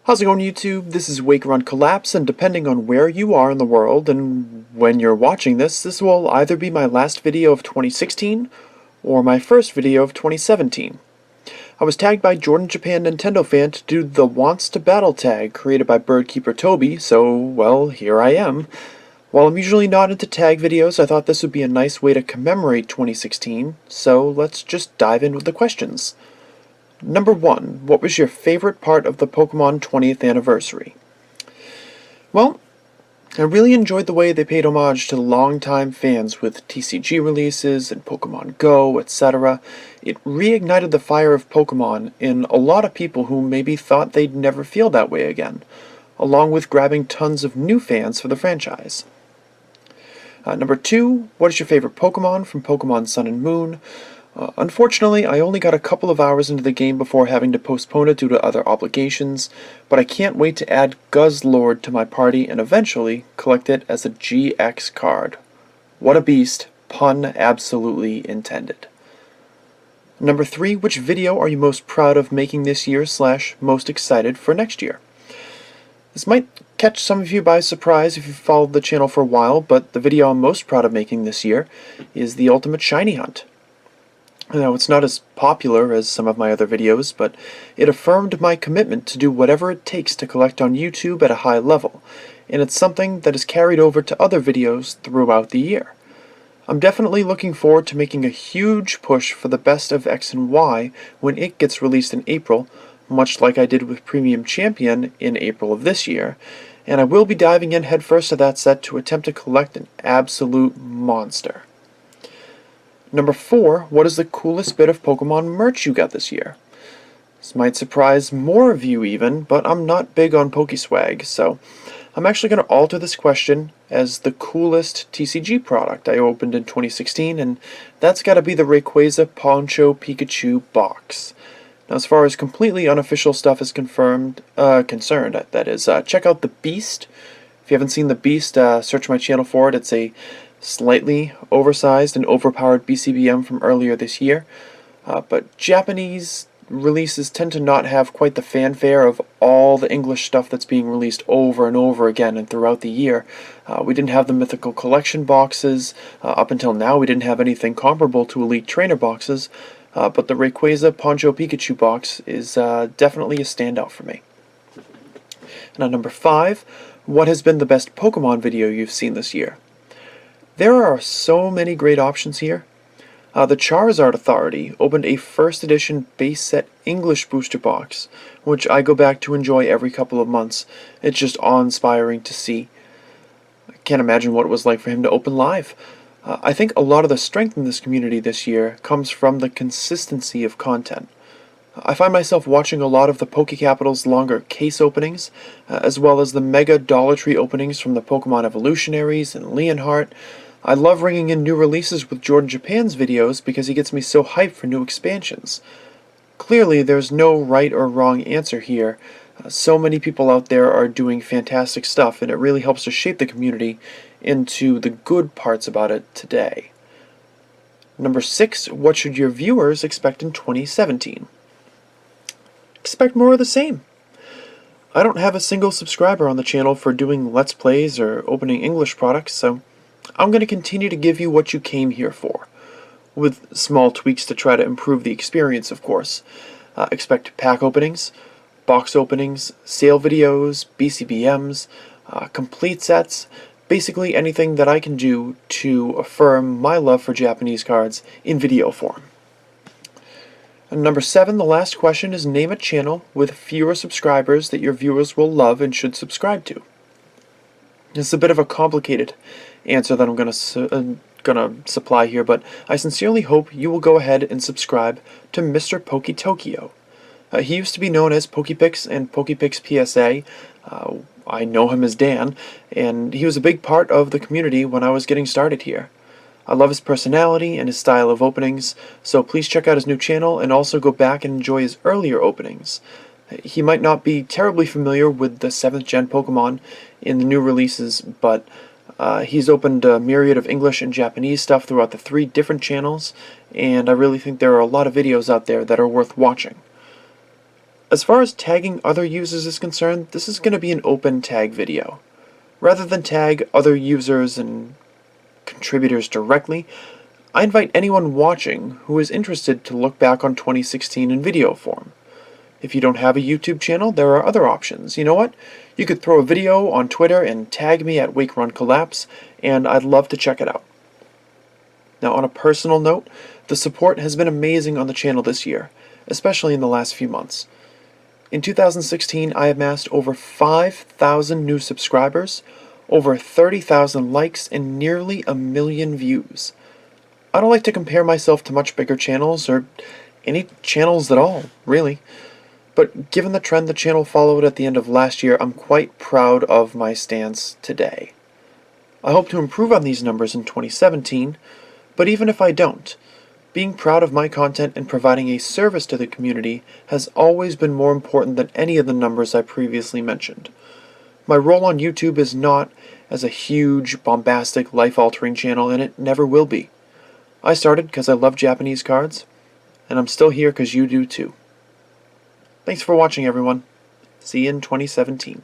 How's it going, YouTube? This is Wake Run Collapse, and depending on where you are in the world and when you're watching this will either be my last video of 2016 or my first video of 2017. I was tagged by Jordan Japan Nintendo fan to do the Wants to Battle tag created by Birdkeeper Toby, so, well, here I am. While I'm usually not into tag videos, I thought this would be a nice way to commemorate 2016, so let's just dive in with the questions. Number 1. What was your favorite part of the Pokemon 20th anniversary? Well, I really enjoyed the way they paid homage to longtime fans with TCG releases and Pokemon Go, etc. It reignited the fire of Pokemon in a lot of people who maybe thought they'd never feel that way again, along with grabbing tons of new fans for the franchise. Number 2. What is your favorite Pokemon from Pokemon Sun and Moon? Unfortunately, I only got a couple of hours into the game before having to postpone it due to other obligations, but I can't wait to add Guzzlord to my party and eventually collect it as a GX card. What a beast, pun absolutely intended. Number 3, which video are you most proud of making this year / most excited for next year? This might catch some of you by surprise if you've followed the channel for a while, but the video I'm most proud of making this year is the Ultimate Shiny Hunt. Now, it's not as popular as some of my other videos, but it affirmed my commitment to do whatever it takes to collect on YouTube at a high level, and it's something that is carried over to other videos throughout the year. I'm definitely looking forward to making a huge push for the best of X and Y when it gets released in April, much like I did with Premium Champion in April of this year, and I will be diving in headfirst to that set to attempt to collect an absolute monster. Number 4, what is the coolest bit of Pokemon merch you got this year? This might surprise more of you even, but I'm not big on Pokeswag, so I'm actually going to alter this question as the coolest TCG product I opened in 2016, and that's got to be the Rayquaza Poncho Pikachu box. Now, as far as completely unofficial stuff is concerned, that is, check out the Beast. If you haven't seen the Beast, search my channel for it. It's a slightly oversized and overpowered BCBM from earlier this year, but Japanese releases tend to not have quite the fanfare of all the English stuff that's being released over and over again and throughout the year. We didn't have the mythical collection boxes. Up until now, we didn't have anything comparable to Elite Trainer boxes, but the Rayquaza Poncho Pikachu box is definitely a standout for me. Now, number 5, what has been the best Pokemon video you've seen this year? There are so many great options here. The Charizard Authority opened a first edition base set English booster box, which I go back to enjoy every couple of months. It's just awe-inspiring to see. I can't imagine what it was like for him to open live. I think a lot of the strength in this community this year comes from the consistency of content. I find myself watching a lot of the PokeCapital's longer case openings, as well as the Mega Dollar Tree openings from the Pokemon Evolutionaries and Leonhart. I love ringing in new releases with Jordan Japan's videos because he gets me so hyped for new expansions. Clearly, there's no right or wrong answer here. So many people out there are doing fantastic stuff, and it really helps to shape the community into the good parts about it today. Number 6, what should your viewers expect in 2017? Expect more of the same. I don't have a single subscriber on the channel for doing Let's Plays or opening English products, so I'm going to continue to give you what you came here for, with small tweaks to try to improve the experience, of course. Expect pack openings, box openings, sale videos, BCBMs, complete sets, basically anything that I can do to affirm my love for Japanese cards in video form. And number 7, the last question is name a channel with fewer subscribers that your viewers will love and should subscribe to. It's a bit of a complicated answer that I'm gonna supply here, but I sincerely hope you will go ahead and subscribe to Mr. Poke Tokyo. He used to be known as Pokepix and Pokepix PSA. I know him as Dan, and he was a big part of the community when I was getting started here. I love his personality and his style of openings, so please check out his new channel and also go back and enjoy his earlier openings. He might not be terribly familiar with the 7th gen Pokemon in the new releases, but he's opened a myriad of English and Japanese stuff throughout the 3 different channels, and I really think there are a lot of videos out there that are worth watching. As far as tagging other users is concerned, this is going to be an open tag video. Rather than tag other users and contributors directly, I invite anyone watching who is interested to look back on 2016 in video form. If you don't have a YouTube channel, there are other options. You know what? You could throw a video on Twitter and tag me at WakeRunCollapse, and I'd love to check it out. Now, on a personal note, the support has been amazing on the channel this year, especially in the last few months. In 2016, I amassed over 5,000 new subscribers, over 30,000 likes, and nearly 1 million views. I don't like to compare myself to much bigger channels, or any channels at all, really. But given the trend the channel followed at the end of last year, I'm quite proud of my stance today. I hope to improve on these numbers in 2017, but even if I don't, being proud of my content and providing a service to the community has always been more important than any of the numbers I previously mentioned. My role on YouTube is not as a huge, bombastic, life-altering channel, and it never will be. I started because I love Japanese cards, and I'm still here because you do too. Thanks for watching, everyone. See you in 2017.